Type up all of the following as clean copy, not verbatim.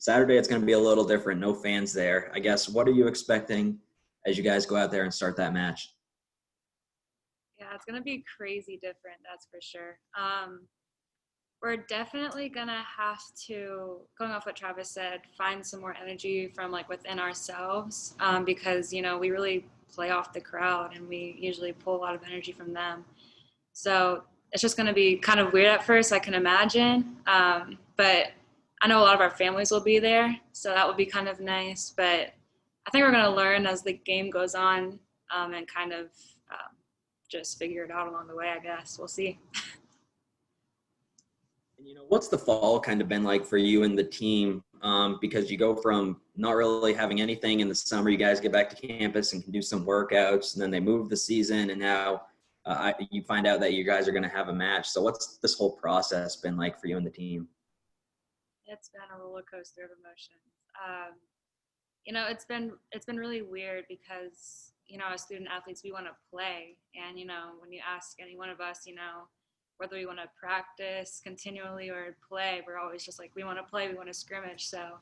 Saturday, it's going to be a little different. No fans there. I guess, what are you expecting as you guys go out there and start that match? Yeah, it's going to be crazy different, that's for sure. We're definitely going to have to, going off what Travis said, find some more energy from like within ourselves, because, you know, we really play off the crowd and we usually pull a lot of energy from them. So it's just going to be kind of weird at first, I can imagine. But I know a lot of our families will be there, so that would be kind of nice. But I think we're going to learn as the game goes on, and kind of just figure it out along the way, I guess. We'll see. And, what's the fall kind of been like for you and the team? Because you go from not really having anything in the summer, you guys get back to campus and can do some workouts, and then they move the season, and now you find out that you guys are going to have a match. So what's this whole process been like for you and the team? It's been a roller coaster of emotions. You know, it's been really weird because, you know, as student athletes, we want to play. And, you know, when you ask any one of us, you know, whether we want to practice continually or play, we're always just like, we want to play, we want to scrimmage. So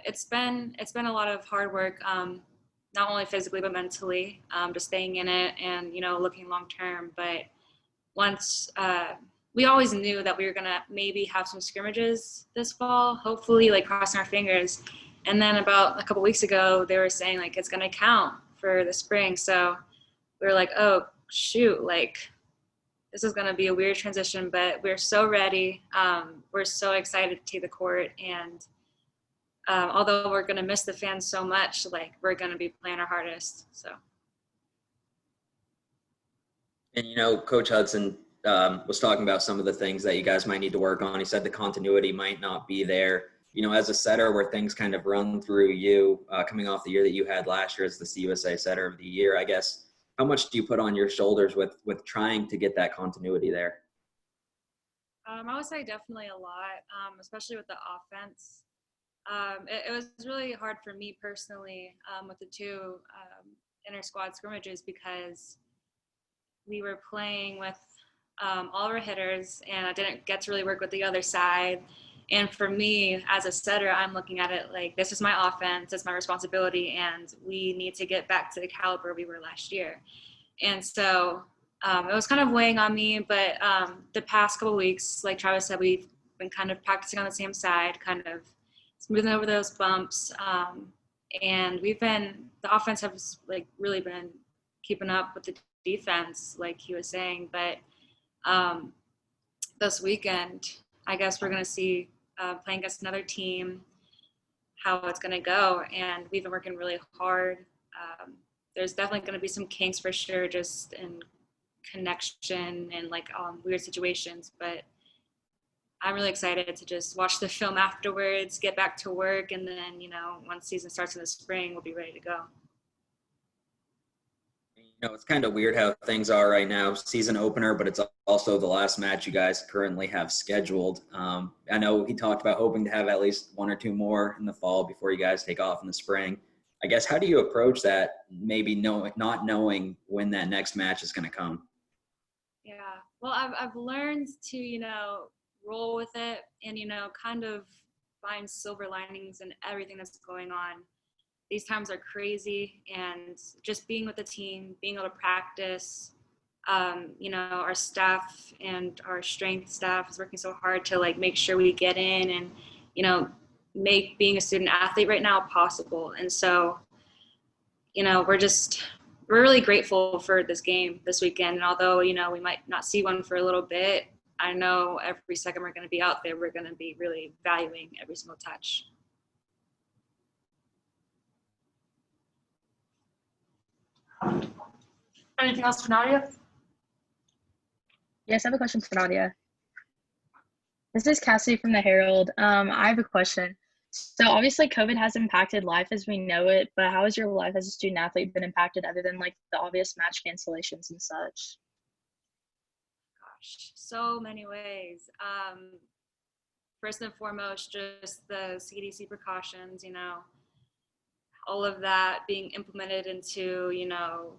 it's been a lot of hard work, not only physically but mentally, just staying in it and, you know, looking long term. But once we always knew that we were gonna maybe have some scrimmages this fall, hopefully, like crossing our fingers. And then about a couple weeks ago, they were saying like it's gonna count for the spring. So we were like, oh shoot, like this is gonna be a weird transition, but we're so ready. We're so excited to take the court, and although we're gonna miss the fans so much, like we're gonna be playing our hardest. So. And, Coach Hudson was talking about some of the things that you guys might need to work on. He said the continuity might not be there. As a setter where things kind of run through you, coming off the year that you had last year as the CUSA setter of the year, I guess, how much do you put on your shoulders with trying to get that continuity there? I would say definitely a lot, especially with the offense. It was really hard for me personally with the two inter-squad scrimmages because we were playing with all of our hitters, and I didn't get to really work with the other side. And for me, as a setter, I'm looking at it like this is my offense, it's my responsibility, and we need to get back to the caliber we were last year. And so it was kind of weighing on me, but the past couple of weeks, like Travis said, we've been kind of practicing on the same side, kind of smoothing over those bumps. And the offense has like really been keeping up with the defense, like he was saying. But this weekend, I guess we're going to see playing against another team, how it's going to go. And we've been working really hard. There's definitely going to be some kinks for sure, just in connection and like weird situations. But I'm really excited to just watch the film afterwards, get back to work, and then, once season starts in the spring, we'll be ready to go. It's kind of weird how things are right now. Season opener, but it's also the last match you guys currently have scheduled. I know he talked about hoping to have at least one or two more in the fall before you guys take off in the spring. I guess, how do you approach that, maybe not knowing when that next match is going to come? Yeah, well, I've learned to, roll with it and, kind of find silver linings in everything that's going on. These times are crazy, and just being with the team, being able to practice, our staff and our strength staff is working so hard to like make sure we get in and, make being a student athlete right now possible. And so, we're really grateful for this game this weekend. And although, we might not see one for a little bit, I know every second we're going to be out there, we're going to be really valuing every single touch. Anything else for Nadia? Yes, I have a question for Nadia. This is Cassie from the Herald. I have a question. So obviously COVID has impacted life as we know it, but how has your life as a student athlete been impacted other than like the obvious match cancellations and such? Gosh, so many ways. First and foremost, just the CDC precautions, all of that being implemented into,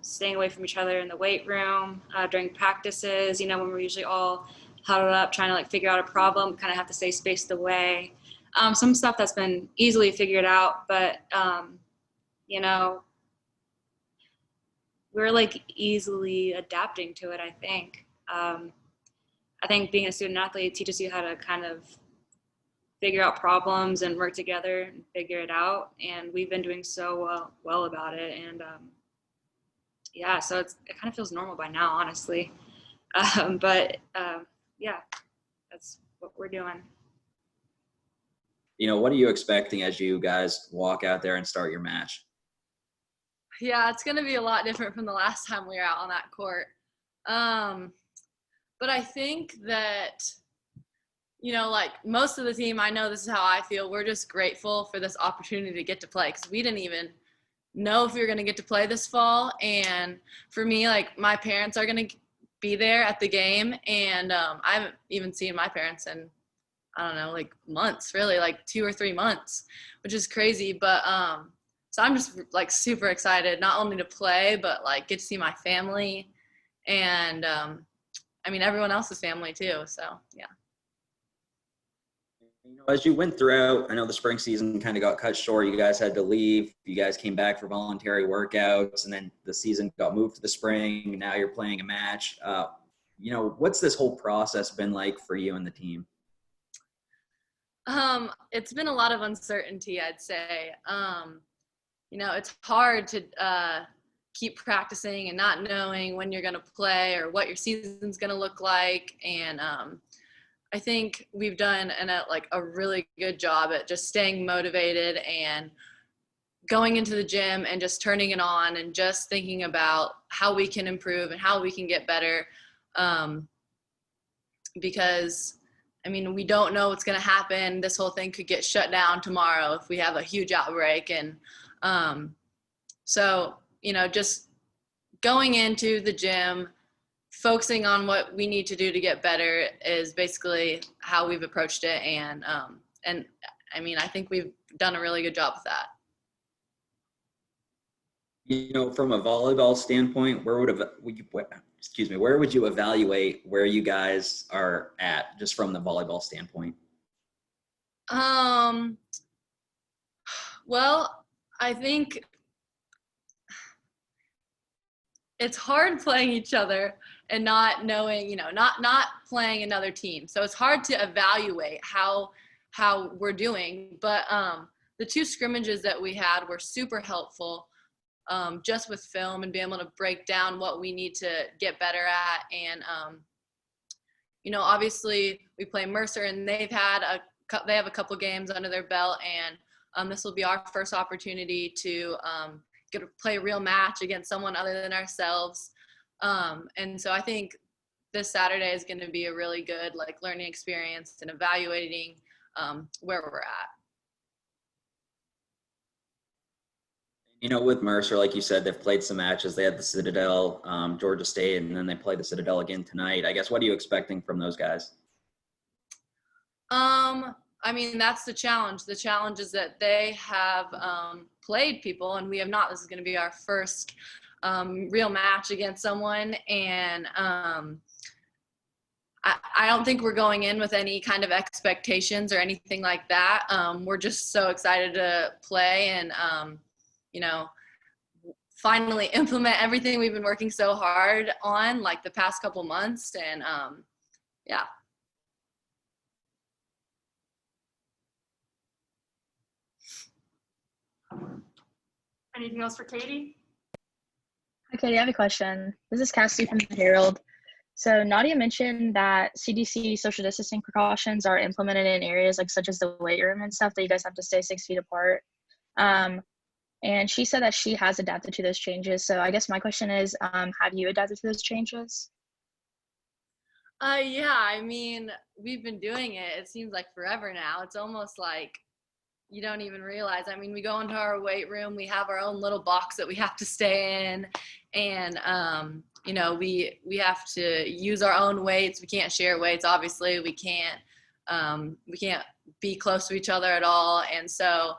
staying away from each other in the weight room, during practices, when we're usually all huddled up trying to like figure out a problem, kind of have to stay spaced away. Some stuff that's been easily figured out, but you know, we're like easily adapting to it, I think. I think being a student athlete teaches you how to kind of figure out problems and work together and figure it out. And we've been doing so well about it. And yeah, so it kind of feels normal by now, honestly. But yeah, that's what we're doing. You know, what are you expecting as you guys walk out there and start your match? Yeah, it's going to be a lot different from the last time we were out on that court. But I think that, you know, like most of the team, I know this is how I feel. We're just grateful for this opportunity to get to play because we didn't even know if we were going to get to play this fall. And for me, like my parents are going to be there at the game. And I haven't even seen my parents in, I don't know, like months, really, like 2 or 3 months, which is crazy. But so I'm just like super excited, not only to play, but like get to see my family and I mean, everyone else's family too. So, yeah. You know, as you went throughout, I know the spring season kind of got cut short. You guys had to leave. You guys came back for voluntary workouts, and then the season got moved to the spring. Now you're playing a match. You know, what's this whole process been like for you and the team? It's been a lot of uncertainty, I'd say. You know, it's hard to keep practicing and not knowing when you're going to play or what your season's going to look like. And I think we've done a really good job at just staying motivated and going into the gym and just turning it on and just thinking about how we can improve and how we can get better. Because, I mean, we don't know what's going to happen. This whole thing could get shut down tomorrow if we have a huge outbreak. And so, you know, just going into the gym, focusing on what we need to do to get better is basically how we've approached it. And I mean, I think we've done a really good job with that. You know, from a volleyball standpoint, where would you evaluate where you guys are at just from the volleyball standpoint? Well, I think it's hard playing each other and not knowing, you know, not playing another team. So it's hard to evaluate how we're doing. But the 2 scrimmages that we had were super helpful, just with film and being able to break down what we need to get better at. And you know, obviously we play Mercer, and they have a couple games under their belt, and this will be our first opportunity to get to play a real match against someone other than ourselves. And so I think this Saturday is going to be a really good like learning experience and evaluating where we're at. You know, with Mercer, like you said, they've played some matches. They had the Citadel, Georgia State, and then they play the Citadel again tonight. I guess, what are you expecting from those guys? I mean, that's the challenge. The challenge is that they have played people, and we have not. This is going to be our first real match against someone. And I don't think we're going in with any kind of expectations or anything like that. We're just so excited to play and, you know, finally implement everything we've been working so hard on like the past couple months. And yeah. Anything else for Katie? Okay, I have a question. This is Cassie from the Herald. So Nadia mentioned that CDC social distancing precautions are implemented in areas like such as the weight room and stuff that you guys have to stay 6 feet apart. And she said that she has adapted to those changes. So I guess my question is, have you adapted to those changes? Yeah, I mean, we've been doing it. It seems like forever now. It's almost like you don't even realize. I mean, we go into our weight room, we have our own little box that we have to stay in, and you know, we have to use our own weights. We can't share weights, obviously. We can't be close to each other at all. And so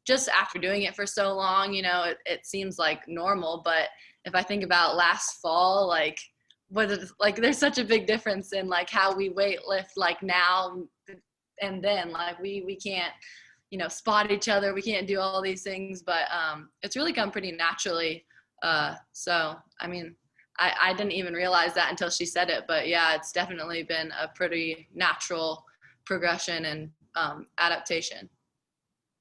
just after doing it for so long, you know, it seems like normal. But if I think about last fall, like there's such a big difference in like how we weight lift like now and then. Like we can't, you know, spot each other. We can't do all these things, but it's really come pretty naturally. So, I mean, I didn't even realize that until she said it, but yeah, it's definitely been a pretty natural progression and adaptation.